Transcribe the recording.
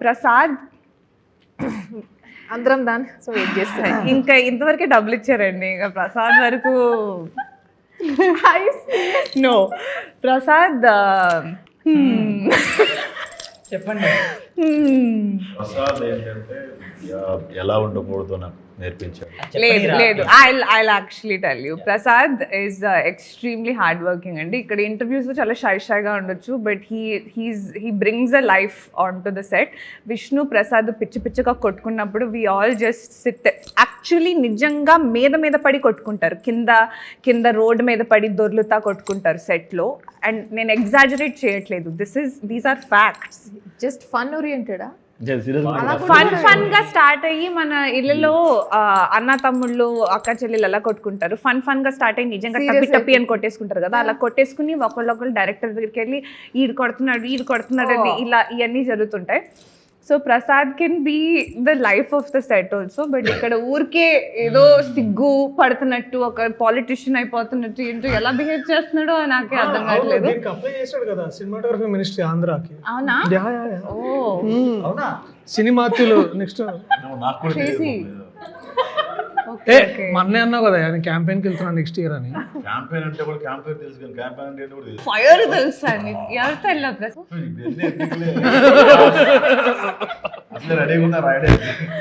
ప్రసాద్ అందరం దాని so wait చేస్తాను. ఇంకా ఇంతవరకే డబ్బులు ఇచ్చారండి, ఇంకా ప్రసాద్ వరకు నో. ప్రసాద్ చెప్పండి. ప్రసాద్ ఏంటంటే ఎలా ఉండకూడదు నాకు నేర్పించాడు. లేదు I actually tell you, Prasad is extremely hard working అండి. ఇక్కడ ఇంటర్వ్యూస్లో చాలా షైగా ఉండొచ్చు, but he brings a life on to the set. Vishnu Prasad పిచ్చగా కొట్టుకున్నప్పుడు we all just sit. Actually నిజంగా మీద పడి కొట్టుకుంటారు, కింద రోడ్ మీద పడి దొర్లుతా కొట్టుకుంటారు సెట్లో. అండ్ నేను ఎగ్జాజరేట్ చేయట్లేదు, these are facts. Just fun ఓరియంటెడా? ఫన్ గా స్టార్ట్ అయ్యి మన ఇళ్ళలో అన్న తమ్ముళ్ళు అక్క చెల్లెలు అలా కొట్టుకుంటారు. ఫన్ గా స్టార్ట్ అయ్యి నిజంగా టప్పి అని కొట్టేసుకుంటారు కదా, అలా కొట్టేసుకుని ఒకళ్ళు డైరెక్టర్ దగ్గరికి వెళ్ళి ఈడు కొడుతున్నాడు అని ఇలా ఇవన్నీ జరుగుతుంటాయి. So Prasad can be the life of the set also, but ఇక్కడ ఊరికే ఏదో సిగ్గు పడుతున్నట్టు, ఒక పాలిటిషియన్ అయిపోతున్నట్టు ఏంటో ఎలా బిహేవ్ చేస్తున్నాడో నాకే అర్థం కావట్లేదు. అప్లై చేశాడు కదా సినిమాటోగ్రఫీ మినిస్ట్రీ ఆంధ్రాకి. అవునా? అవునా, సినిమాత్యులు నెక్స్ట్ మొన్నే అన్నావు కదా నేను క్యాంపెయిన్కి వెళ్తున్నాను నెక్స్ట్ ఇయర్ అని. క్యాంపెయిన్ అంటే కూడా క్యాంపెయిన్ తెలుసు కానీ క్యాంపెయిన్ అంటే కూడా తెలుసు. ఫైర్ తెలుసు అండి, ఎవరితో వెళ్ళా ప్రసాద్? అసలు రెడీగా ఉన్నా రాయడే.